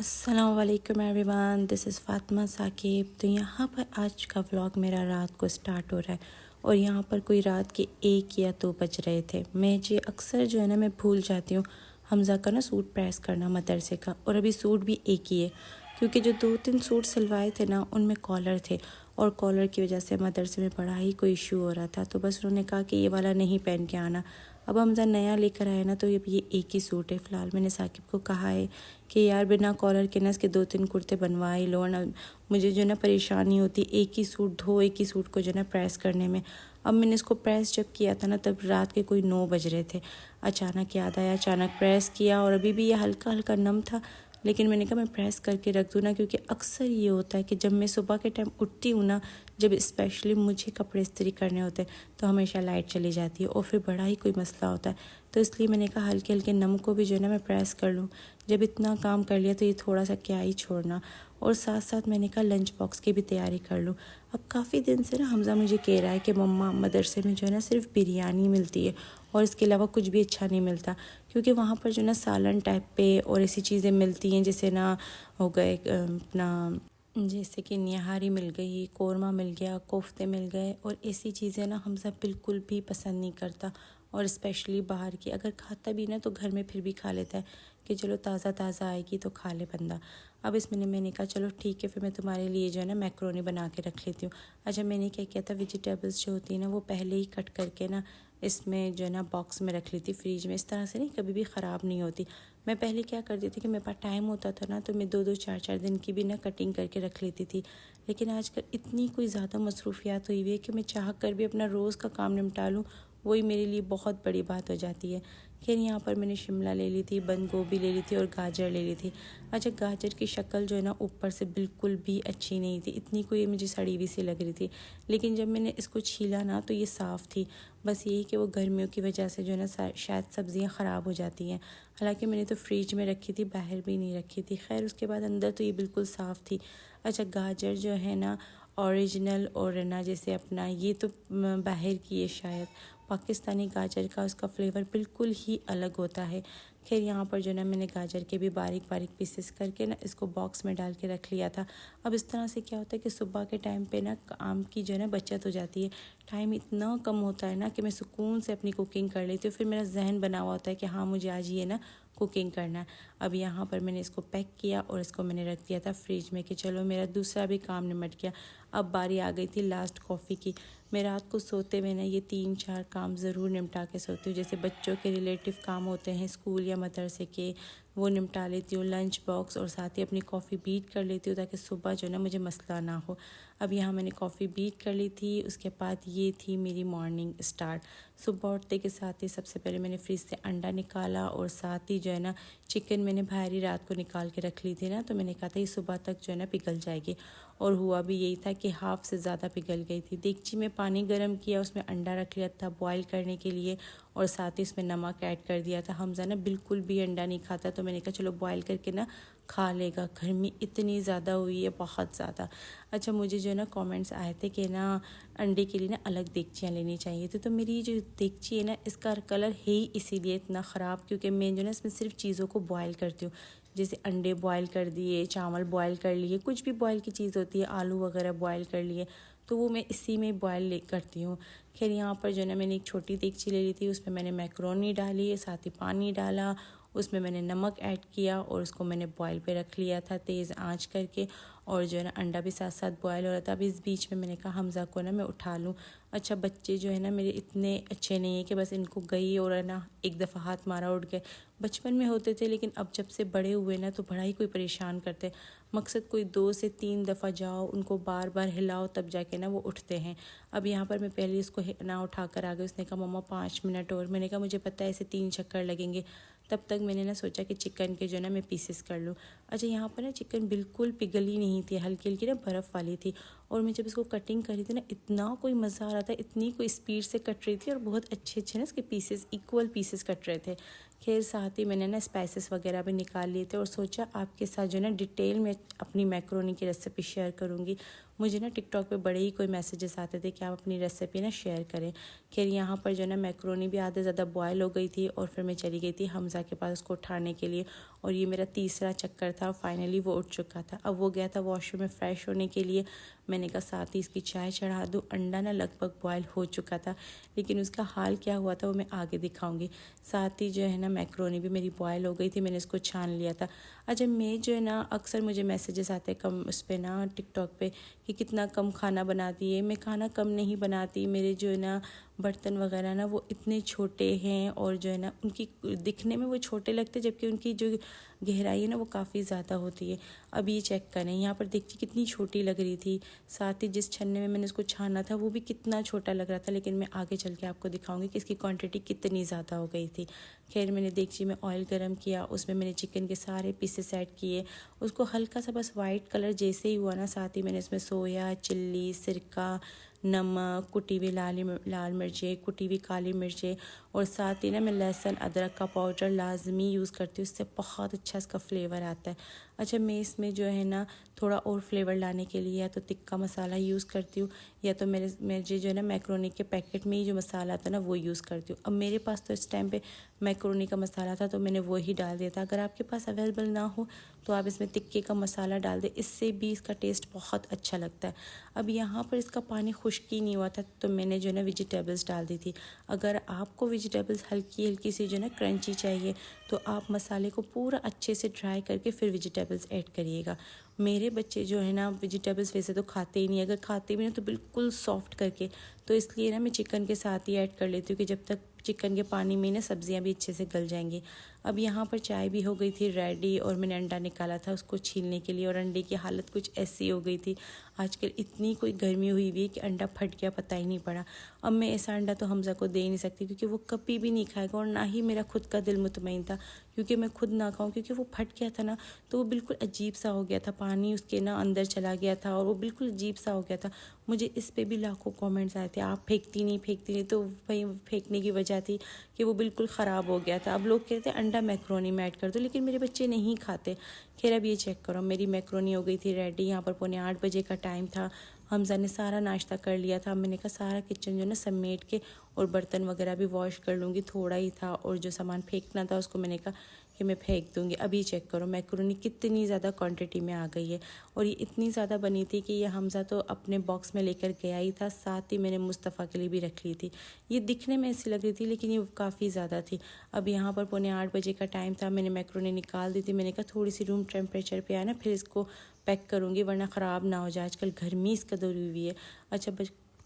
अस्सलाम वालेकुम everyone, this is Fatima Saqib. तो यहाँ पर आज का व्लॉग मेरा रात को स्टार्ट हो रहा है और यहाँ पर कोई रात के 1 या 2 बज रहे थे। मैं जी अक्सर जो है ना मैं भूल जाती हूँ हमज़ा का ना सूट प्रेस करना मदरसे का, और अभी सूट भी एक ही है क्योंकि जो 2-3 सूट सिलवाए थे ना उनमें कॉलर थे और कॉलर की वजह से मदरसे में बड़ा ही कोई इशू हो रहा था। तो बस उन्होंने कहा कि ये वाला नहीं पहन के आना। अब हमज़ा नया लेकर आया ना, तो ये एक ही सूट है। फ़िलहाल मैंने साकिब को कहा है कि यार बिना कॉलर के ना इसके 2-3 कुर्ते बनवा ही लो ना, मुझे जो ना परेशानी होती एक ही सूट धो एक ही सूट को जो ना प्रेस करने में। अब मैंने इसको प्रेस जब किया था ना तब रात के कोई 9 बज रहे थे। अचानक याद आया, अचानक प्रेस किया और अभी भी ये हल्का हल्का नम था, लेकिन मैंने कहा मैं प्रेस करके रख दूँ ना, क्योंकि अक्सर ये होता है कि जब मैं सुबह के टाइम उठती हूँ ना, जब स्पेशली मुझे कपड़े इस्त्री करने होते हैं तो हमेशा लाइट चली जाती है और फिर बड़ा ही कोई मसला होता है। तो इसलिए मैंने कहा हल्के हल्के नम को भी जो है ना मैं प्रेस कर लूँ। जब इतना काम कर लिया तो ये थोड़ा सा क्या ही छोड़ना। और साथ साथ मैंने कहा लंच बॉक्स की भी तैयारी कर लूँ। अब काफ़ी दिन से ना हमज़ा मुझे कह रहा है कि मम्मा मदरसे में जो है ना सिर्फ बिरयानी मिलती है और इसके अलावा कुछ भी अच्छा नहीं मिलता, क्योंकि वहाँ पर जो ना सालन टाइप पे और ऐसी चीज़ें मिलती हैं जैसे ना हो गए अपना जैसे कि निहारी मिल गई, कौरमा मिल गया, कोफ्ते मिल गए, और ऐसी चीज़ें ना हमज़ा बिल्कुल भी पसंद नहीं करता। और स्पेशली बाहर की अगर खाता भी ना तो घर में फिर भी खा लेता है कि चलो ताज़ा ताज़ा आएगी तो खा ले बंदा। अब इसमें मैंने कहा चलो ठीक है, फिर मैं तुम्हारे लिए जो है ना मैक्रोनी बना के रख लेती हूँ। अच्छा मैंने क्या किया था, वेजिटेबल्स जो होती है ना वो पहले ही कट करके ना इसमें जो है ना बॉक्स में रख ली थी फ्रीज में। इस तरह से नहीं कभी भी ख़राब नहीं होती। मैं पहले क्या करती थी कि मेरे पास टाइम होता था ना तो मैं 2-2 4-4 दिन की भी ना कटिंग करके रख लेती थी, लेकिन आजकल इतनी कोई ज़्यादा मसरूफियात हुई हुई है कि मैं चाह कर भी अपना रोज़ का काम निपटा लूँ वही मेरे लिए बहुत बड़ी बात हो जाती है। खैर यहाँ पर मैंने शिमला ले ली थी, बंद गोभी ले ली थी और गाजर ले ली थी। अच्छा गाजर की शक्ल जो है ना ऊपर से बिल्कुल भी अच्छी नहीं थी, इतनी कोई मुझे सड़ी हुई सी लग रही थी, लेकिन जब मैंने इसको छीला ना तो ये साफ़ थी। बस यही कि वो गर्मियों की वजह से जो है ना शायद सब्ज़ियाँ ख़राब हो जाती हैं। हालांकि मैंने तो फ्रिज में रखी थी, बाहर भी नहीं रखी थी। खैर उसके बाद अंदर तो ये बिल्कुल साफ़ थी। अच्छा गाजर जो है ना ओरिजिनल और ना जैसे अपना ये तो बाहर की है शायद, पाकिस्तानी गाजर का उसका फ्लेवर बिल्कुल ही अलग होता है। खैर यहाँ पर जो ना मैंने गाजर के भी बारीक बारीक पीसेस करके ना इसको बॉक्स में डाल के रख लिया था। अब इस तरह से क्या होता है कि सुबह के टाइम पे ना काम की जो है ना बचत हो जाती है। टाइम इतना कम होता है ना कि मैं सुकून से अपनी कुकिंग कर लेती हूँ। फिर मेरा जहन बना हुआ होता है कि हाँ मुझे आज ये ना कुकिंग करना है। अब यहाँ पर मैंने इसको पैक किया और इसको मैंने रख दिया था फ्रिज में कि चलो मेरा दूसरा भी काम निमट गया। अब बारी आ गई थी लास्ट कॉफ़ी की। मैं रात को सोते हुए ना ये 3-4 काम ज़रूर निपटा के सोती हूँ। जैसे बच्चों के रिलेटिव काम होते हैं स्कूल या मदरसे के, वो निपटा लेती हूँ, लंच बॉक्स, और साथ ही अपनी कॉफ़ी बीट कर लेती हूँ ताकि सुबह जो ना मुझे मसला ना हो। अब यहाँ मैंने कॉफ़ी बीट कर ली थी। उसके बाद ये थी मेरी मॉर्निंग स्टार्ट। सुबह उठते के साथ ही सबसे पहले मैंने फ्रिज से अंडा निकाला और साथ ही जो है ना चिकन मैंने बाहर ही रात को निकाल के रख ली थी ना, तो मैंने कहा था ये सुबह तक जो है ना पिघल जाएगी, और हुआ भी यही था कि हाफ़ से ज़्यादा पिघल गई थी। देगची में पानी गर्म किया, उसमें अंडा रख लिया था बॉईल करने के लिए, और साथ ही इसमें नमक ऐड कर दिया था। हमज़ा ना बिल्कुल भी अंडा नहीं खाता, तो मैंने कहा चलो बॉईल करके ना खा लेगा। गर्मी इतनी ज़्यादा हुई है, बहुत ज़्यादा। अच्छा मुझे जो है ना कमेंट्स आए थे कि ना अंडे के लिए ना अलग देगचियाँ लेनी चाहिए थी। तो मेरी जो देगची है ना इसका कलर है ही इसीलिए इतना ख़राब, क्योंकि मैं जो ना इसमें सिर्फ चीज़ों को बॉयल करती हूँ। जैसे अंडे बॉयल कर दिए, चावल बॉयल कर लिए, कुछ भी बॉयल की चीज़ होती है, आलू वगैरह बॉयल कर लिए, तो वो मैं इसी में बॉयल करती हूँ। खैर यहाँ पर जो ना मैंने एक छोटी देगची ले ली थी, उसमें मैंने मैक्रोनी डाली, साथ ही पानी डाला, उसमें मैंने नमक ऐड किया और उसको मैंने बॉयल पे रख लिया था तेज़ आंच करके, और जो है ना अंडा भी साथ साथ बॉयल हो रहा था। अब इस बीच में मैंने कहा हमज़ा को ना मैं उठा लूँ। अच्छा बच्चे जो है ना मेरे इतने अच्छे नहीं है कि बस इनको गई और है ना एक दफ़ा हाथ मारा उठ गए। बचपन में होते थे, लेकिन अब जब से बड़े हुए ना तो बड़ा ही कोई परेशान करते। मकसद कोई 2 से 3 दफ़ा जाओ, उनको बार बार हिलाओ, तब जाके ना वो उठते हैं। अब यहाँ पर मैं पहले इसको ना उठा कर आ गई। उसने कहा मम्मा 5 मिनट और। मैंने कहा मुझे पता है ऐसे 3 चक्कर लगेंगे। तब तक मैंने ना सोचा कि चिकन के जो ना मैं पीसेस कर लूँ। अच्छा यहाँ पर ना चिकन बिल्कुल पिघली नहीं थी, हल्की हल्की ना बर्फ़ वाली थी, और मैं जब इसको कटिंग करी थी ना इतना कोई मज़ा आ रहा था, इतनी कोई स्पीड से कट रही थी और बहुत अच्छे अच्छे ना इसके पीसेस इक्वल पीसेस कट रहे थे। खैर साथ ही मैंने ना स्पाइसेस वगैरह भी निकाल लिए थे और सोचा आपके साथ जो ना डिटेल में अपनी मैक्रोनी की रेसिपी शेयर करूँगी। मुझे ना टिकटॉक पे बड़े ही कोई मैसेजेस आते थे कि आप अपनी रेसिपी ना शेयर करें। खैर यहाँ पर जो है ना मैक्रोनी भी आधे ज़्यादा बॉयल हो गई थी और फिर मैं चली गई थी हमज़ा के पास उसको उठाने के लिए। और ये मेरा तीसरा चक्कर था, फाइनली वो उठ चुका था। अब वो गया था वॉशरूम में फ़्रेश होने के लिए। मैंने कहा साथ ही इसकी चाय चढ़ा दूँ। अंडा ना लगभग बॉयल हो चुका था, लेकिन उसका हाल क्या हुआ था वो मैं आगे दिखाऊंगी। साथ ही जो है ना मैक्रोनी भी मेरी बॉयल हो गई थी, मैंने इसको छान लिया था। अच्छा, मैं जो है ना अक्सर मुझे मैसेजेस आते हैं कम उस पर ना टिकटॉक पे कि कितना कम खाना बनाती है। मैं खाना कम नहीं बनाती, मेरे जो है ना बर्तन वगैरह ना वो इतने छोटे हैं और जो है ना उनकी दिखने में वो छोटे लगते, जबकि उनकी जो गहराई है ना वो काफ़ी ज़्यादा होती है। अब ये चेक करें, यहाँ पर देखिए कितनी छोटी लग रही थी। साथ ही जिस छन्ने में मैंने इसको छाना था वो भी कितना छोटा लग रहा था, लेकिन मैं आगे चल के आपको दिखाऊंगी कि इसकी क्वांटिटी कितनी ज़्यादा हो गई थी। खैर मैंने देगची में ऑयल गरम किया, उसमें मैंने चिकन के सारे पीसेस ऐड किए। उसको हल्का सा बस वाइट कलर जैसे ही हुआ ना, साथ ही मैंने इसमें सोया, चिल्ली, सिरका, नमक, कुटी हुई लाल मिर्चें, कुटी हुई काली मिर्चें और साथ ही ना मैं लहसुन अदरक का पाउडर लाजमी यूज़ करती हूँ, इससे बहुत अच्छा इसका फ्लेवर आता है। अच्छा, मैं इसमें जो है ना थोड़ा और फ्लेवर लाने के लिए या तो तिक्का मसाला यूज़ करती हूँ या तो मेरे जो है ना मैक्रोनी के पैकेट में ही जो मसाला आता है ना वो यूज़ करती हूँ। अब मेरे पास तो इस टाइम पे मैक्रोनी का मसाला था तो मैंने वो ही डाल दिया था। अगर आपके पास अवेलेबल ना हो तो आप इसमें टिक्के का मसाला डाल दें, इससे भी इसका टेस्ट बहुत अच्छा लगता है। अब यहाँ पर इसका पानी खुश्क ही नहीं हुआ था तो मैंने जो है ना वेजिटेबल्स डाल दी थी। अगर आपको वेजिटेबल्स हल्की हल्की सी जो है ना क्रंची चाहिए तो आप मसाले को पूरा अच्छे से ड्राई करके फिर वेजिटेबल्स ऐड करिएगा। मेरे बच्चे जो है ना वेजिटेबल्स वैसे तो खाते ही नहीं, अगर खाते भी ना तो बिल्कुल सॉफ्ट करके, तो इसलिए ना मैं चिकन के साथ ही ऐड कर लेती हूँ कि जब तक चिकन के पानी में ना सब्जियां भी अच्छे से गल जाएंगी। अब यहाँ पर चाय भी हो गई थी रेडी और मैंने अंडा निकाला था उसको छीलने के लिए और अंडे की हालत कुछ ऐसी हो गई थी। आजकल इतनी कोई गर्मी हुई हुई है कि अंडा फट गया, पता ही नहीं पड़ा। अब मैं ऐसा अंडा तो हमज़ा को दे ही नहीं सकती क्योंकि वो कभी भी नहीं खाएगा और ना ही मेरा खुद का दिल मुतमईन था क्योंकि मैं खुद ना खाऊं, क्योंकि वो फट गया था ना तो वो बिल्कुल अजीब सा हो गया था, पानी उसके ना अंदर चला गया था और वो बिल्कुल अजीब सा हो गया था। मुझे इस पे भी लाखों कमेंट्स आए थे, आप फेंकती नहीं, तो भाई फेंकने की वजह थी कि वो बिल्कुल ख़राब हो गया था। अब लोग कहते हैं अंडा मैक्रोनी में ऐड कर दो, लेकिन मेरे बच्चे नहीं खाते। खैर अब ये चेक करो, मेरी मैक्रोनी हो गई थी रेडी। यहाँ पर 7:45 का टाइम था। हमज़ा ने सारा नाश्ता कर लिया था। मैंने कहा सारा किचन जो ना समेट के और बर्तन वगैरह भी वॉश कर लूँगी, थोड़ा ही था और जो सामान फेंकना था उसको मैंने कहा कि मैं फेंक दूँगी। अभी चेक करो मैक्रोनी कितनी ज़्यादा क्वांटिटी में आ गई है और ये इतनी ज़्यादा बनी थी कि ये हमज़ा तो अपने बॉक्स में लेकर गया ही था, साथ ही मैंने मुस्तफ़ा के लिए भी रख ली थी। ये दिखने में ऐसी लग रही थी लेकिन ये काफ़ी ज़्यादा थी। अब यहाँ पर 7:45 का टाइम था, मैंने मैक्रोनी निकाल दी थी। मैंने कहा थोड़ी सी रूम टेम्परेचर पे आए ना फिर इसको पैक करूँगी वरना ख़राब ना हो जाए, आजकल गर्मी इस कदर हुई है। अच्छा,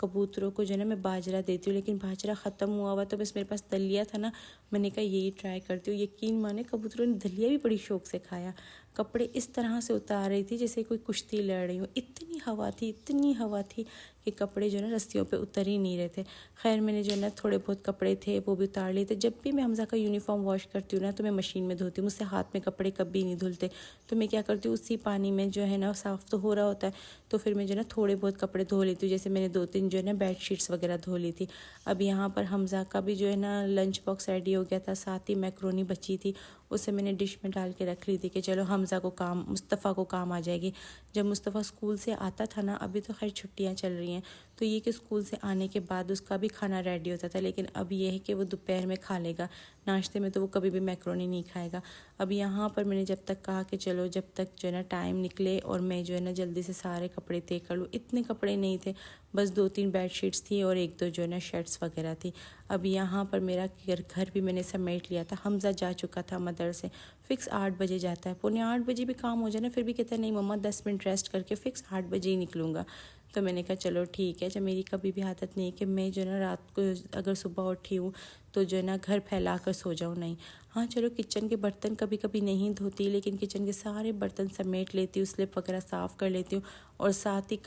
कबूतरों को जो है ना मैं बाजरा देती हूँ, लेकिन बाजरा ख़त्म हुआ हुआ तो बस मेरे पास दलिया था ना, मैंने कहा यही ट्राई करती हूँ। यकीन माने कबूतरों ने दलिया भी बड़ी शौक से खाया। कपड़े इस तरह से उतार रही थी जैसे कोई कुश्ती लड़ रही हूँ, इतनी हवा थी कि कपड़े जो है ना रस्सियों पे उतर ही नहीं रहे थे। खैर मैंने जो है ना थोड़े बहुत कपड़े थे वो भी उतार लिए थे। जब भी मैं हमज़ा का यूनिफॉर्म वॉश करती हूँ ना तो मैं मशीन में धोती हूँ, मुझसे हाथ में कपड़े कभी नहीं धुलते। तो मैं क्या करती हूँ उसी पानी में जो है ना साफ़ तो हो रहा होता है तो फिर मैं जो है ना थोड़े बहुत कपड़े धो लेती हूँ। जैसे मैंने 2-3 जो है ना बेडशीट्स वगैरह धो ली थी। अब यहाँ पर हमज़ा का भी जो है ना लंच बॉक्स रेडी हो गया था, साथ ही मैक्रोनी बची थी, उसे मैंने डिश में डाल के रख ली थी कि चलो हमज़ा को काम, मुस्तफ़ा को काम आ जाएगी। जब मुस्तफ़ा स्कूल से आता था ना, अभी तो खैर छुट्टियां चल रही हैं तो ये कि स्कूल से आने के बाद उसका भी खाना रेडी होता था, लेकिन अब ये है कि वो दोपहर में खा लेगा, नाश्ते में तो वो कभी भी मैक्रोनी नहीं खाएगा। अब यहाँ पर मैंने जब तक कहा कि चलो जब तक जो है ना टाइम निकले और मैं जो है ना जल्दी से सारे कपड़े तय कर लूँ। इतने कपड़े नहीं थे, बस 2-3 बेडशीट्स थी और 1-2 जो है ना शर्ट्स वगैरह थी। अब यहाँ पर मेरा घर भी मैंने समेट लिया था। हमज़ा जा चुका था मदर से, फिक्स 8 बजे जाता है। 7:45 भी काम हो जाए ना फिर भी कहता है नहीं मम्मा 10 मिनट रेस्ट करके फिक्स 8 बजे ही निकलूँगा। तो मैंने कहा चलो ठीक है। जब मेरी कभी भी आदत नहीं है कि मैं जो है ना रात को अगर सुबह उठी हूँ तो जो है ना घर फैला कर सो जाऊँ, नहीं। हाँ चलो किचन के बर्तन कभी कभी नहीं धोती, लेकिन किचन के सारे बर्तन समेट लेती हूँ, स्लिप वगैरह साफ़ कर लेती हूँ और साथ ही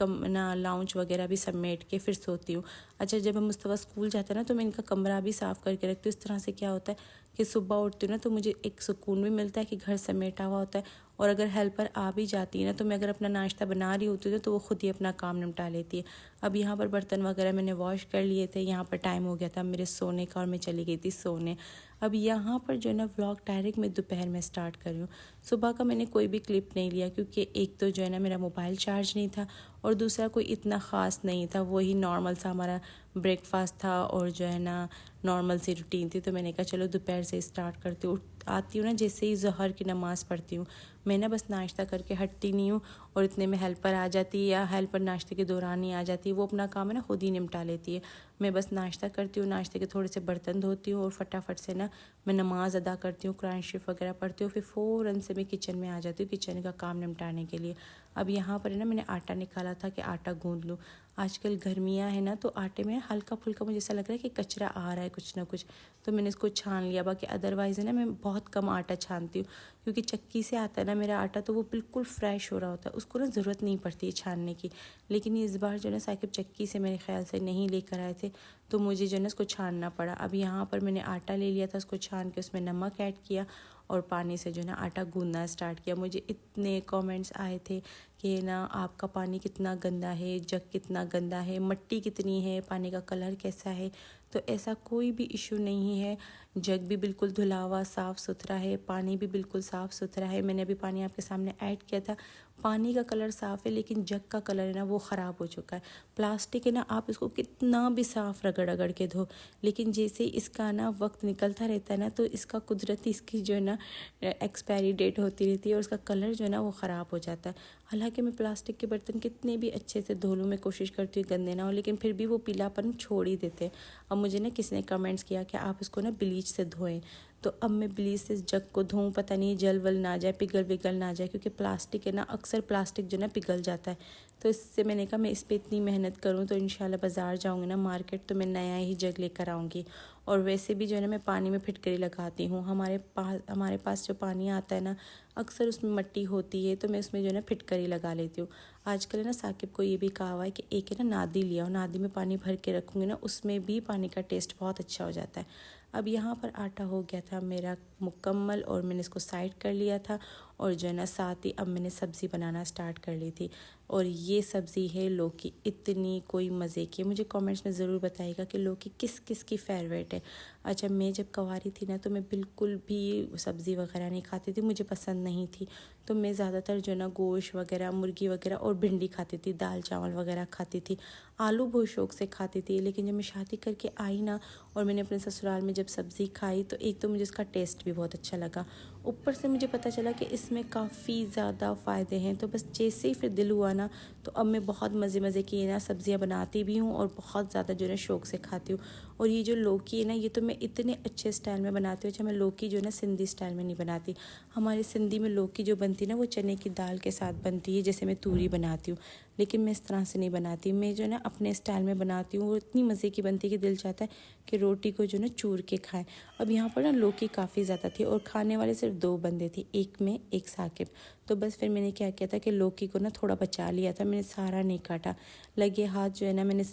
लाउंज वगैरह भी समेट के फिर सोती हूँ। अच्छा, जब हम मुस्तफ़ा स्कूल जाता है ना तो मैं इनका कमरा भी साफ़ करके रखती हूँ। इस तरह से क्या होता है कि सुबह उठती हूँ ना तो मुझे एक सुकून भी मिलता है कि घर समेटा हुआ होता है। और अगर हेल्पर आ भी जाती है ना तो मैं अगर अपना नाश्ता बना रही होती हूँ तो वो खुद ही अपना काम निपटा लेती है। अब यहाँ पर बर्तन वगैरह मैंने वॉश कर लिए थे। यहाँ पर टाइम हो गया था मेरे सोने का और मैं चली गई थी सोने। अब यहाँ पर जो है ना व्लॉग डायरेक्ट मैं दोपहर में स्टार्ट कर रही हूँ। सुबह का मैंने कोई भी क्लिप नहीं लिया क्योंकि एक तो जो है ना मेरा मोबाइल चार्ज नहीं था और दूसरा कोई इतना ख़ास नहीं था, वही नॉर्मल सा हमारा ब्रेकफास्ट था और जो है ना नॉर्मल सी रूटीन थी। तो मैंने कहा चलो दोपहर से स्टार्ट करती हूँ। आती हूँ ना जैसे ही ज़हर की नमाज़ पढ़ती हूँ, मैं ना बस नाश्ता करके हटती नहीं हूँ और इतने में हेल्पर आ जाती है या हेल्पर नाश्ते के दौरान ही आ जाती है। वो अपना काम है ना खुद ही निपटा लेती है। मैं बस नाश्ता करती हूँ, नाश्ते के थोड़े से बर्तन धोती हूँ और फटाफट से ना मैं नमाज़ अदा करती हूँ, कुरान शरीफ वगैरह पढ़ती हूँ, फिर फ़ौरन से मैं किचन में आ जाती हूँ किचन का काम निपटाने के लिए। अब यहाँ पर ना मैंने आटा निकाला था कि आटा गूँध लूँ। आजकल गर्मियाँ हैं ना तो आटे में हल्का फुल्का मुझे ऐसा लग रहा है कि कचरा आ रहा है कुछ ना कुछ, तो मैंने इसको छान लिया। बाकी अदरवाइज़ है ना मैं बहुत कम आटा छानती हूँ क्योंकि चक्की से आता है ना मेरा आटा तो वो बिल्कुल फ्रेश हो रहा होता है, उसको ना ज़रूरत नहीं पड़ती है छानने की। लेकिन इस बार जो है ना साकिब चक्की से मेरे ख्याल से नहीं लेकर आए थे तो मुझे जो है ना इसको छानना पड़ा। अब यहाँ पर मैंने आटा ले लिया था, उसको छान के उसमें नमक ऐड किया और पानी से जो है ना आटा गूंदना स्टार्ट किया। मुझे इतने कमेंट्स आए थे कि ना आपका पानी कितना गंदा है, जग कितना गंदा है, मिट्टी कितनी है, पानी का कलर कैसा है। तो ऐसा कोई भी इशू नहीं है, जग भी बिल्कुल धुला हुआ साफ़ सुथरा है, पानी भी बिल्कुल साफ़ सुथरा है। मैंने अभी पानी आपके सामने ऐड किया था, पानी का कलर साफ़ है लेकिन जग का कलर है ना वो ख़राब हो चुका है। प्लास्टिक है ना, आप इसको कितना भी साफ़ रगड़ रगड़ के धो, लेकिन जैसे इसका ना वक्त निकलता रहता है ना तो इसका कुदरती इसकी जो है ना एक्सपायरी डेट होती रहती है और उसका कलर जो है ना वो ख़राब हो जाता है। हालांकि मैं प्लास्टिक के बर्तन कितने भी अच्छे से धो लूँ, मैं कोशिश करती हूँ गंदे ना हो, लेकिन फिर भी वो पीलापन छोड़ ही देते हैं। अब मुझे ना किसी ने कमेंट्स किया कि आप इसको ना ब्लीच से धोएं, तो अब मैं ब्लीच से जग को धोऊं, पता नहीं जल वल ना जाए, पिघल विगल ना जाए, क्योंकि प्लास्टिक है ना, अक्सर प्लास्टिक जो ना पिघल जाता है। तो इससे मैंने कहा मैं इस पर इतनी मेहनत करूं तो इंशाल्लाह बाज़ार जाऊंगी ना मार्केट तो मैं नया ही जग लेकर आऊँगी। और वैसे भी जो है ना मैं पानी में फिटकरी लगाती हूँ। हमारे पास जो पानी आता है ना अक्सर उसमें मिट्टी होती है, तो मैं उसमें जो है ना फिटकरी लगा लेती हूँ। आजकल है ना साकिब को ये भी कहा हुआ है कि एक है ना नादी लिया और नादी में पानी भर के रखूँगी ना, उसमें भी पानी का टेस्ट बहुत अच्छा हो जाता है। अब यहाँ पर आटा हो गया था मेरा मुकम्मल और मैंने इसको साइड कर लिया था और जो है ना साथ ही अब मैंने सब्ज़ी बनाना स्टार्ट कर ली थी। और ये सब्ज़ी है लौकी, इतनी कोई मज़े की। मुझे कमेंट्स में ज़रूर बताइएगा कि लौकी किस किस की फेवरेट है। अच्छा, मैं जब कवारी थी ना तो मैं बिल्कुल भी सब्ज़ी वगैरह नहीं खाती थी, मुझे पसंद नहीं थी। तो मैं ज़्यादातर जो है ना गोश्त वगैरह, मुर्गी वगैरह और भिंडी खाती थी, दाल चावल वगैरह खाती थी, आलू बहुत शौक़ से खाती थी। लेकिन जब मैं शादी करके आई ना और मैंने अपने ससुराल में जब सब्ज़ी खाई तो एक तो मुझे इसका टेस्ट भी बहुत अच्छा लगा, ऊपर से मुझे पता चला कि इसमें काफ़ी ज़्यादा फ़ायदे हैं। तो बस जैसे ही फिर दिल हुआ ना तो अब मैं बहुत मज़े मज़े की ना सब्ज़ियाँ बनाती भी हूँ और बहुत ज़्यादा जो है ना शौक़ से खाती हूँ। और ये जो लौकी है ना ये तो मैं इतने अच्छे स्टाइल में बनाती हूँ। अच्छा, मैं लौकी जो है ना सिंधी स्टाइल में नहीं बनाती। हमारे सिंधी में लौकी जो बनती है ना वो चने की दाल के साथ बनती है, जैसे मैं तूरी बनाती हूँ, लेकिन मैं इस तरह से नहीं बनाती। मैं जो है ना अपने स्टाइल में बनाती हूँ, वो इतनी मज़े की बनती है कि दिल चाहता है कि रोटी को जो है ना चूर के खाएं। अब यहाँ पर ना लौकी काफ़ी ज़्यादा थी और खाने वाले सिर्फ 2 बंदे थे, एक मैं एक साकिब। तो बस फिर मैंने क्या किया था कि लौकी को ना थोड़ा बचा लिया था, मैंने सारा नहीं काटा। लगे हाथ जो है ना मैंने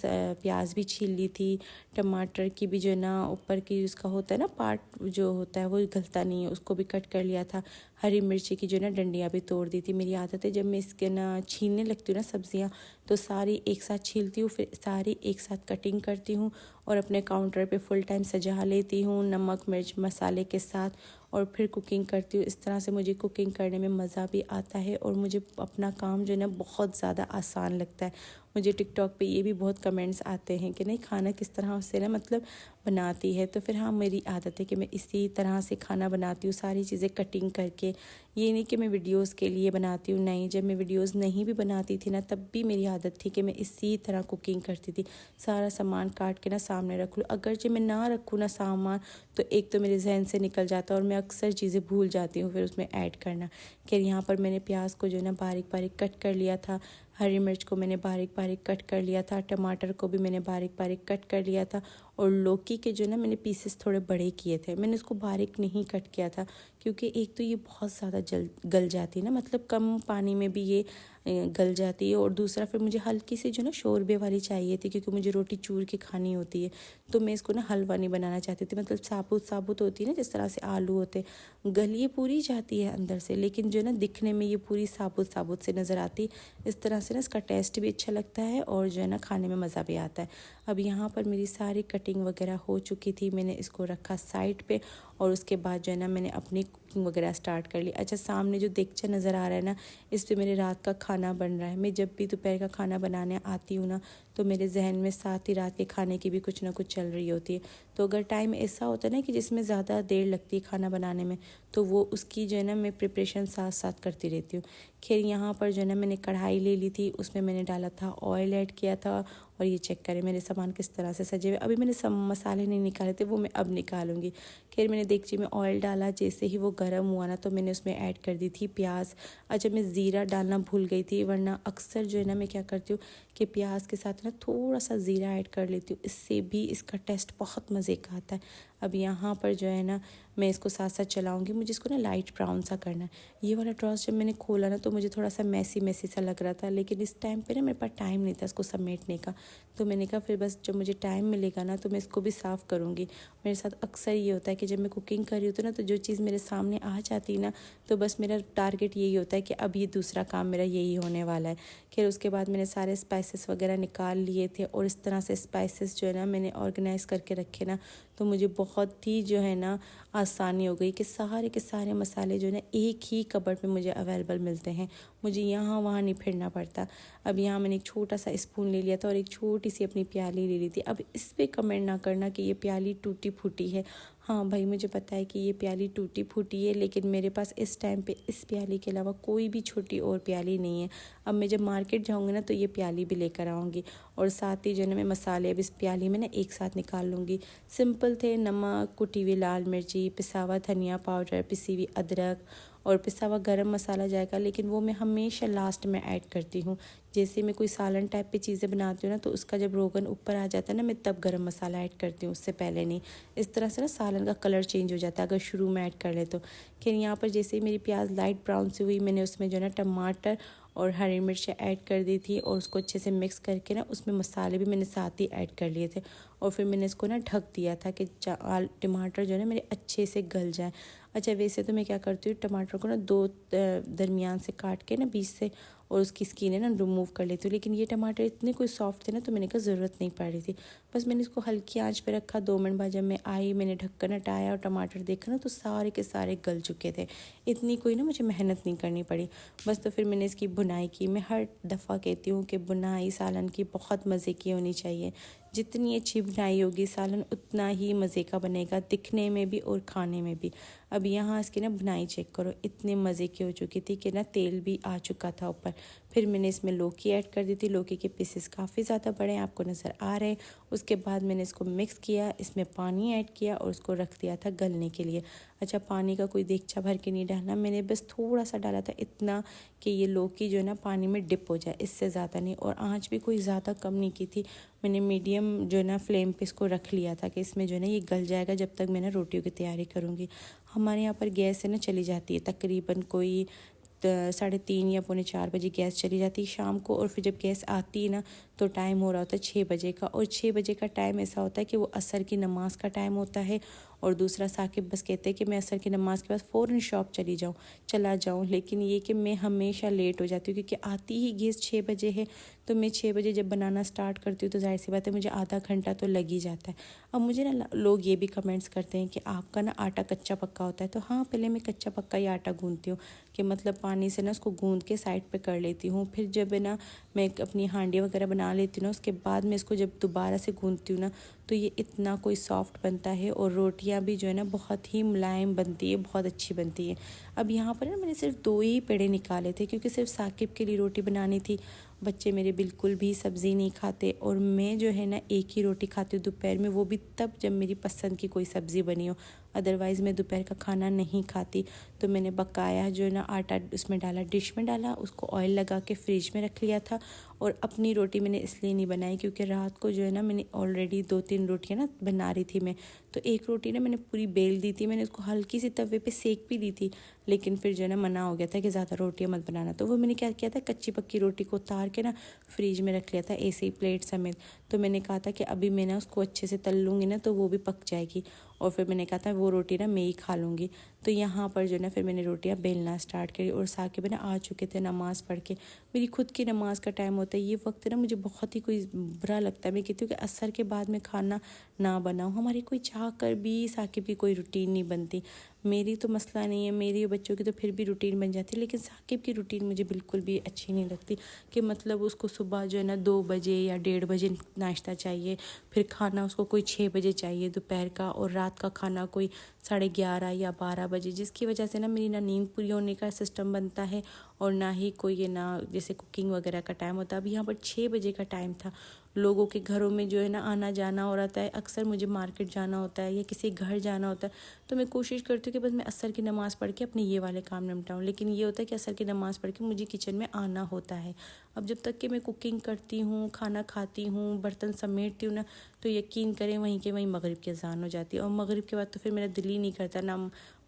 प्याज भी छील ली थी, टमाटर की भी जो है ना ऊपर की उसका होता है ना पार्ट जो होता है वो गलता नहीं है, उसको भी कट कर लिया था। हरी मिर्ची की जो है ना डंडियाँ भी तोड़ दी थी। मेरी आदत है जब मैं इसके ना छीलने लगती हूँ ना सब्जियाँ तो सारी एक साथ छीलती हूँ, फिर सारी एक साथ कटिंग करती हूँ और अपने काउंटर पे फुल टाइम सजा लेती हूँ नमक मिर्च मसाले के साथ, और फिर कुकिंग करती हूँ। इस तरह से मुझे कुकिंग करने में मज़ा भी आता है और मुझे अपना काम जो है ना बहुत ज़्यादा आसान लगता है। मुझे टिकटॉक पे ये भी बहुत कमेंट्स आते हैं कि नहीं खाना किस तरह से ना मतलब बनाती है, तो फिर हाँ मेरी आदत है कि मैं इसी तरह से खाना बनाती हूँ, सारी चीज़ें कटिंग करके। ये नहीं कि मैं वीडियोस के लिए बनाती हूँ, नहीं, जब मैं वीडियोस नहीं भी बनाती थी ना तब भी मेरी आदत थी कि मैं इसी तरह कुकिंग करती थी। सारा सामान काट के ना सामने रख लूँ, अगर जब मैं ना रखूँ ना सामान तो एक तो मेरे जहन से निकल जाता है और मैं अक्सर चीज़ें भूल जाती हूँ फिर उसमें ऐड करना। कि यहाँ पर मैंने प्याज को जो है ना बारीक बारीक कट कर लिया था, हरी मिर्च को मैंने बारीक बारीक कट कर लिया था, टमाटर को भी मैंने बारीक बारीक कट कर लिया था, और लौकी के जो ना मैंने पीसेस थोड़े बड़े किए थे। मैंने इसको बारीक नहीं कट किया था क्योंकि एक तो ये बहुत ज़्यादा गल जाती है ना, मतलब कम पानी में भी ये गल जाती है, और दूसरा फिर मुझे हल्की सी जो ना शोरबे वाली चाहिए थी क्योंकि मुझे रोटी चूर के खानी होती है। तो मैं इसको ना हलवा नहीं बनाना चाहती थी, मतलब साबुत साबुत होती है ना जिस तरह से आलू होते, गल ये पूरी जाती है अंदर से लेकिन जो ना दिखने में ये पूरी साबुत साबुत से नज़र आती। इस तरह से ना इसका टेस्ट भी अच्छा लगता है और जो है ना खाने में मज़ा भी आता है। अब यहाँ पर मेरी सारी कटिंग वगैरह हो चुकी थी, मैंने इसको रखा साइड पे और उसके बाद जो है ना मैंने अपनी कुकिंग वगैरह स्टार्ट कर ली। अच्छा, सामने जो देगचा नज़र आ रहा है ना, इस पे मेरे रात का खाना बन रहा है। मैं जब भी दोपहर का खाना बनाने आती हूँ ना, तो मेरे जहन में साथ ही रात के खाने की भी कुछ ना कुछ चल रही होती है। तो अगर टाइम ऐसा होता है ना कि जिसमें ज़्यादा देर लगती है खाना बनाने में, तो वो उसकी जो है ना मैं प्रिपरेशन साथ साथ करती रहती हूँ। खैर यहाँ पर जो है ना मैंने कढ़ाई ले ली थी, उसमें मैंने डाला था ऑयल ऐड किया था। और ये चेक करें मेरे सामान किस तरह से सजे हुए। अभी मैंने सब मसाले नहीं निकाले थे, वो मैं अब निकालूंगी। खैर मैंने देगची में ऑयल डाला, जैसे ही वो गर्म हुआ ना तो मैंने उसमें ऐड कर दी थी प्याज। अच्छा, मैं ज़ीरा डालना भूल गई थी, वरना अक्सर जो है ना मैं क्या करती हूँ कि प्याज के साथ ना थोड़ा सा ज़ीरा ऐड कर लेती हूँ, इससे भी इसका टेस्ट बहुत मज़े का आता है। अब यहाँ पर जो है ना मैं इसको साथ साथ चलाऊंगी। मुझे इसको ना लाइट ब्राउन सा करना है। ये वाला ट्रॉस जब मैंने खोला ना तो मुझे थोड़ा सा मैसी मैसी सा लग रहा था, लेकिन इस टाइम पे ना मेरे पास टाइम नहीं था इसको समेटने का। तो मैंने कहा फिर बस जब मुझे टाइम मिलेगा ना तो मैं इसको भी साफ़ करूँगी। मेरे साथ अक्सर ये होता है कि जब मैं कुकिंग कर रही होती हूँ ना, तो जो चीज़ मेरे सामने आ जाती ना, तो बस मेरा टारगेट यही होता है कि अब ये दूसरा काम मेरा यही होने वाला है। फिर उसके बाद मैंने सारे स्पाइसेस वगैरह निकाल लिए थे, और इस तरह से स्पाइसेस जो है ना मैंने ऑर्गेनाइज़ करके रखे ना, तो मुझे बहुत ही जो है ना आसानी हो गई कि सारे के सारे मसाले जो है ना एक ही कबर्ड में मुझे अवेलेबल मिलते हैं। मुझे यहाँ वहाँ नहीं फिरना पड़ता। अब यहाँ मैंने एक छोटा सा स्पून ले लिया था और एक छोटी सी अपनी प्याली ले ली थी। अब इस पर कमेंट ना करना कि ये प्याली टूटी फूटी है। हाँ भाई, मुझे पता है कि ये प्याली टूटी फूटी है, लेकिन मेरे पास इस टाइम पे इस प्याली के अलावा कोई भी छोटी और प्याली नहीं है। अब मैं जब मार्केट जाऊँगी ना तो ये प्याली भी लेकर आऊँगी, और साथ ही जो है ना मैं मसाले अब इस प्याली में ना एक साथ निकाल लूँगी। सिंपल थे, नमक, कुटी हुई लाल मिर्ची, पिसा हुआ धनिया पाउडर, पिसी हुई अदरक और पिसा हुआ गरम मसाला जाएगा, लेकिन वो मैं हमेशा लास्ट में ऐड करती हूँ। जैसे मैं कोई सालन टाइप की चीज़ें बनाती हूँ ना, तो उसका जब रोगन ऊपर आ जाता है ना, मैं तब गरम मसाला ऐड करती हूँ, उससे पहले नहीं। इस तरह से ना सालन का कलर चेंज हो जाता है अगर शुरू में ऐड कर ले तो। फिर यहाँ पर जैसे ही मेरी प्याज लाइट ब्राउन सी हुई, मैंने उसमें जो है ना टमाटर और हरी मिर्च ऐड कर दी थी, और उसको अच्छे से मिक्स करके ना उसमें मसाले भी मैंने साथ ही ऐड कर लिए थे। और फिर मैंने इसको ना ढक दिया था कि टमाटर जो है ना मेरे अच्छे से गल जाए। अच्छा, वैसे तो मैं क्या करती हूँ, टमाटर को ना दो दरमियान से काट के ना बीच से, और उसकी स्किन है ना रिमूव कर लेती हूँ, लेकिन ये टमाटर इतने कोई सॉफ्ट थे ना, तो मैंने कहा ज़रूरत नहीं पड़ रही थी। बस मैंने इसको हल्की आंच पे रखा। 2 मिनट बाद जब मैं आई, मैंने ढक्कन हटाया और टमाटर देखा ना, तो सारे के सारे गल चुके थे। इतनी कोई ना मुझे मेहनत नहीं करनी पड़ी। बस तो फिर मैंने इसकी बुनाई की। मैं हर दफ़ा कहती हूँ कि बुनाई सालन की बहुत मज़े की होनी चाहिए। जितनी अच्छी बुनाई होगी सालन उतना ही मज़े का बनेगा, दिखने में भी और खाने में भी। अब यहाँ इसकी ना बुनाई चेक करो, इतने मज़े की हो चुकी थी कि ना तेल भी आ चुका था ऊपर। फिर मैंने इसमें लौकी ऐड कर दी थी। लौकी के पीसेस काफ़ी ज़्यादा बड़े हैं, आपको नज़र आ रहे हैं। उसके बाद मैंने इसको मिक्स किया, इसमें पानी ऐड किया और उसको रख दिया था गलने के लिए। अच्छा, पानी का कोई देगचा भर के नहीं डालना, मैंने बस थोड़ा सा डाला था, इतना कि ये लौकी जो है ना पानी में डिप हो जाए, इससे ज़्यादा नहीं। और आँच भी कोई ज़्यादा कम नहीं की थी, मैंने मीडियम जो है ना फ्लेम पे इसको रख लिया था कि इसमें जो है ना ये गल जाएगा जब तक मैं ना रोटियों की तैयारी करूँगी। हमारे यहाँ पर गैस है ना चली जाती है तकरीबन कोई 3:30 या पौने 4 बजे गैस चली जाती है शाम को। और फिर जब गैस आती है ना तो टाइम हो रहा होता है 6 बजे का, और 6 बजे का टाइम ऐसा होता है कि वो असर की नमाज़ का टाइम होता है। और दूसरा साकिब बस कहते हैं कि मैं असर की नमाज़ के बाद फ़ौरन शॉप चला जाऊँ, लेकिन ये कि मैं हमेशा लेट हो जाती हूँ, क्योंकि आती ही गैस 6 बजे है। तो मैं 6 बजे जब बनाना स्टार्ट करती हूँ तो ज़ाहिर सी बात है मुझे आधा घंटा तो लग ही जाता है। अब मुझे ना लोग ये भी कमेंट्स करते हैं कि आपका ना आटा कच्चा पक्का होता है। तो हाँ, पहले मैं कच्चा पक्का ही आटा गूँथती हूँ, कि मतलब पानी से ना उसको गूँथ के साइड पे कर लेती हूँ। फिर जब है ना मैं अपनी हांडी वगैरह बना लेती हूँ ना, उसके बाद मैं इसको जब दोबारा से गूँथती हूँ ना, तो ये इतना कोई सॉफ्ट बनता है, और रोटियां भी जो है ना बहुत ही मुलायम बनती है, बहुत अच्छी बनती है। अब यहाँ पर ना मैंने सिर्फ 2 ही पेड़े निकाले थे, क्योंकि सिर्फ साकिब के लिए रोटी बनानी थी। बच्चे मेरे बिल्कुल भी सब्ज़ी नहीं खाते, और मैं जो है ना एक ही रोटी खाती हूँ दोपहर में, वो भी तब जब मेरी पसंद की कोई सब्ज़ी बनी हो, अदरवाइज़ मैं दोपहर का खाना नहीं खाती। तो मैंने बकाया जो है ना आटा उसमें डाला, डिश में डाला, उसको ऑयल लगा के फ्रिज में रख लिया था। और अपनी रोटी मैंने इसलिए नहीं बनाई क्योंकि रात को जो है ना मैंने ऑलरेडी 2-3 रोटियां ना बना रही थी मैं। तो एक रोटी ना मैंने पूरी बेल दी थी, मैंने उसको हल्की सी तवे पे सेक भी दी थी, लेकिन फिर जो है ना मना हो गया था कि ज़्यादा रोटियां मत बनाना। तो वो मैंने क्या किया था, कच्ची पक्की रोटी को उतार के ना फ्रिज में रख लिया था ऐसे ही प्लेट समेत। तो मैंने कहा था कि अभी मैं ना उसको अच्छे से तल लूँगी ना तो वो भी पक जाएगी, और फिर मैंने कहा था वो रोटी ना मैं ही खा लूँगी। तो यहाँ पर जो ना फिर मैंने रोटियाँ बेलना स्टार्ट करी, और साकिब ना आ चुके थे नमाज़ पढ़ के। मेरी खुद की नमाज़ का टाइम होता है, ये वक्त ना मुझे बहुत ही कोई बुरा लगता है। मैं कहती हूँ कि असर के बाद में खाना ना बनाऊँ, हमारी कोई चाह खाकर भी साकिब की कोई रूटीन नहीं बनती। मेरी तो मसला नहीं है, मेरी और बच्चों की तो फिर भी रूटीन बन जाती है, लेकिन साकिब की रूटीन मुझे बिल्कुल भी अच्छी नहीं लगती कि मतलब उसको सुबह जो है ना 2 बजे या 1:30 बजे नाश्ता चाहिए, फिर खाना उसको कोई 6 बजे चाहिए दोपहर का, और रात का खाना कोई 11:30 या 12 बजे, जिसकी वजह से ना मेरी ना नींद पूरी होने का सिस्टम बनता है और ना ही कोई ये ना जैसे कुकिंग वगैरह का टाइम होता है। अभी यहाँ पर 6 बजे का टाइम था, लोगों के घरों में जो है ना आना जाना हो रहा है। अक्सर मुझे मार्केट जाना होता है या किसी घर जाना होता है, तो मैं कोशिश करती हूँ कि बस मैं असर की नमाज़ पढ़ के अपने ये वाले काम निपटाऊँ, लेकिन ये होता है कि असर की नमाज़ पढ़ के मुझे किचन में आना होता है। अब जब तक कि मैं कुकिंग करती हूँ, खाना खाती हूँ, बर्तन समेटती हूँ ना, तो यकीन करें वहीं के वहीं मगरिब की अज़ान हो जाती है, और मगरिब के बाद तो फिर मेरा दिल ही नहीं करता ना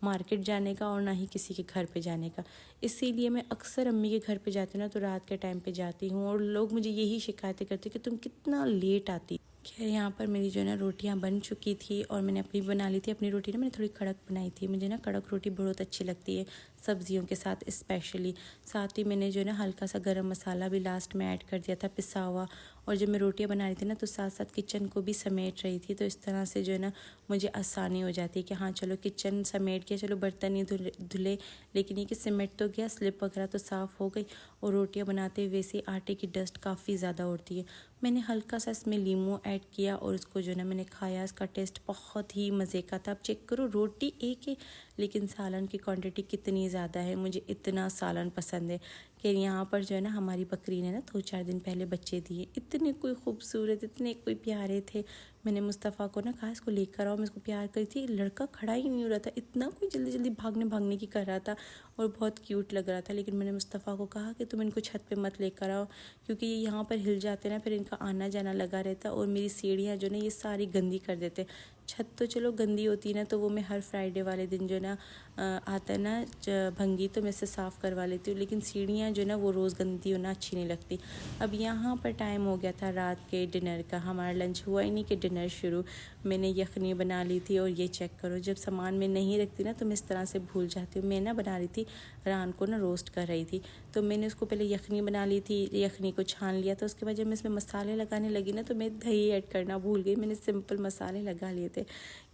मार्केट जाने का और ना ही किसी के घर पे जाने का। इसीलिए मैं अक्सर अम्मी के घर पे जाती हूँ ना, तो रात के टाइम पे जाती हूँ, और लोग मुझे यही शिकायतें करते कि तुम कितना लेट आती। खैर यहाँ पर मेरी जो है ना रोटियाँ बन चुकी थी, और मैंने अपनी बना ली थी। अपनी रोटी ना मैंने थोड़ी कड़क बनाई थी, मुझे ना कड़क रोटी बहुत अच्छी लगती है सब्जियों के साथ स्पेशली। साथ ही मैंने जो है ना हल्का सा गरम मसाला भी लास्ट में ऐड कर दिया था पिसा हुआ, और जब मैं रोटियाँ बना रही थी ना तो साथ साथ किचन को भी समेट रही थी, तो इस तरह से जो है ना मुझे आसानी हो जाती है कि हाँ चलो किचन समेट के, चलो बर्तन नहीं धुले, लेकिन ये कि सिमट तो गया, स्लिप वगैरह तो साफ़ हो गई। और रोटियाँ बनाते हुए वैसे आटे की डस्ट काफ़ी ज़्यादा उड़ती है। मैंने हल्का सा इसमें लीमू ऐड किया, और उसको जो है ना मैंने खाया, इसका टेस्ट बहुत ही मज़े का था। अब चेक करो रोटी एक है, लेकिन सालन की क्वांटिटी कितनी ज़्यादा है। मुझे इतना सालन पसंद है कि यहाँ पर जो है ना हमारी बकरी ने ना 2-4 दिन पहले बच्चे दिए, इतने कोई खूबसूरत, इतने कोई प्यारे थे। मैंने मुस्तफ़ा को ना कहा इसको लेकर आओ, मैं इसको प्यार करी थी, लड़का खड़ा ही नहीं हो रहा था, इतना कोई जल्दी जल्दी भागने की कर रहा था और बहुत क्यूट लग रहा था। लेकिन मैंने मुस्तफ़ा को कहा कि तुम इनको छत पे मत लेकर आओ, क्योंकि ये यहाँ पर हिल जाते ना, फिर इनका आना जाना लगा रहता, और मेरी सीढ़ियाँ जो ना ये सारी गंदी कर देते। छत तो चलो गंदी होती ना, तो वो मैं हर फ्राइडे वाले दिन जो ना आता है ना भंगी, तो मैं इसे साफ़ करवा लेती हूँ, लेकिन सीढ़ियाँ जो ना वो रोज़ गंदी होना अच्छी नहीं लगती। अब यहाँ पर टाइम हो गया था रात के डिनर का, हमारा लंच हुआ ही नहीं कि डिनर शुरू। मैंने यखनी बना ली थी, और ये चेक करो, जब सामान में नहीं रखती ना तो मैं इस तरह से भूल जाती हूँ। मैं ना बना रही थी रान को ना रोस्ट कर रही थी, तो मैंने उसको पहले यखनी बना ली थी, यखनी को छान लिया, तो उसके बाद जब मैं इसमें मसाले लगाने लगी ना तो मैं दही ऐड करना भूल गई, मैंने सिंपल मसाले लगा लिए थे।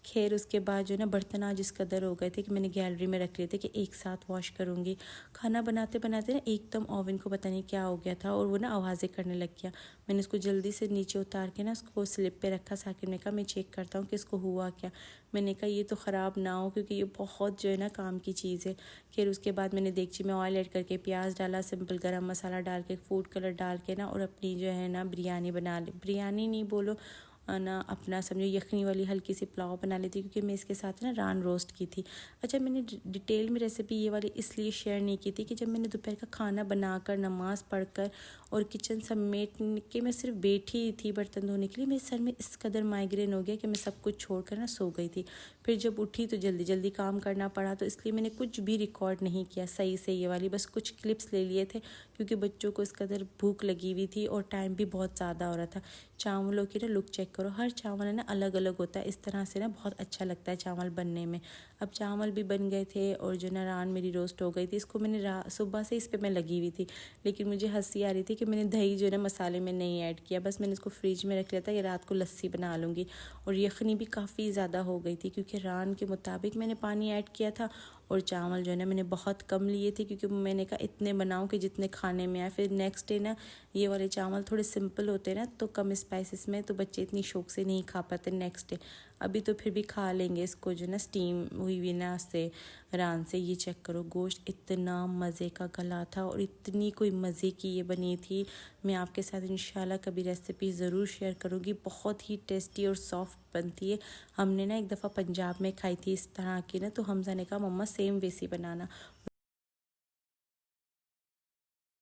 खैर उसके बाद जो ना बर्तन आज इस कदर हो गए थे कि मैंने गैलरी में रख लिए थे कि एक साथ वॉश करूँगी। खाना बनाते बनाते ना एकदम ओवन को पता नहीं क्या हो गया था, और वो ना आवाज़ें करने लग गया। मैंने उसको जल्दी से नीचे उतार के ना उसको स्लिप पे रखा। साकिब ने कहा मैं चेक करता हूँ कि इसको हुआ क्या। मैंने कहा ये तो ख़राब ना हो, क्योंकि ये बहुत जो है ना काम की चीज़ है। फिर उसके बाद मैंने देगची में ऑयल ऐड करके प्याज डाला, सिंपल गरम मसाला डाल के, फूड कलर डाल के ना, और अपनी जो है ना बिरयानी बना ली। बिरयानी नहीं बोलो ना, अपना समझो यखनी वाली हल्की सी पुलाव बना ली थी, क्योंकि मैं इसके साथ ना रान रोस्ट की थी। अच्छा, मैंने डिटेल में रेसिपी ये वाली इसलिए शेयर नहीं की थी कि जब मैंने दोपहर का खाना बनाकर, नमाज़ पढ़कर और किचन समेट के मैं सिर्फ बैठी थी बर्तन धोने के लिए, मेरे सर में इस कदर माइग्रेन हो गया कि मैं सब कुछ छोड़कर ना सो गई थी। फिर जब उठी तो जल्दी जल्दी काम करना पड़ा, तो इसलिए मैंने कुछ भी रिकॉर्ड नहीं किया सही से ये वाली, बस कुछ क्लिप्स ले लिए थे, क्योंकि बच्चों को इस कदर भूख लगी हुई थी और टाइम भी बहुत ज़्यादा हो रहा था। चावलों की ना लुक चेक करो, हर चावल है ना अलग अलग होता है, इस तरह से ना बहुत अच्छा लगता है चावल बनने में। अब चावल भी बन गए थे, और जो ना रान मेरी रोस्ट हो गई थी। इसको मैंने सुबह से इस पे मैं लगी हुई थी, लेकिन मुझे हंसी आ रही थी कि मैंने दही जो है ना मसाले में नहीं ऐड किया, बस मैंने इसको फ्रिज में रख लिया था कि रात को लस्सी बना लूँगी। और यखनी भी काफ़ी ज़्यादा हो गई थी, क्योंकि रान के मुताबिक मैंने पानी ऐड किया था, और चावल जो है ना मैंने बहुत कम लिए थे, क्योंकि मैंने कहा इतने बनाऊं कि जितने खाने में आए। फिर नेक्स्ट डे ना ये वाले चावल थोड़े सिंपल होते हैं ना, तो कम स्पाइसेस में, तो बच्चे इतनी शौक से नहीं खा पाते नेक्स्ट डे। अभी तो फिर भी खा लेंगे इसको जो ना स्टीम हुई हुई ना से रान से। ये चेक करो, गोश्त इतना मज़े का गला था, और इतनी कोई मज़े की ये बनी थी। मैं आपके साथ इंशाल्लाह कभी रेसिपी ज़रूर शेयर करूँगी। बहुत ही टेस्टी और सॉफ्ट बनती है। हमने ना एक दफ़ा पंजाब में खाई थी इस तरह की ना, तो हमजा ने कहा मम्मा सेम वैसी बनाना,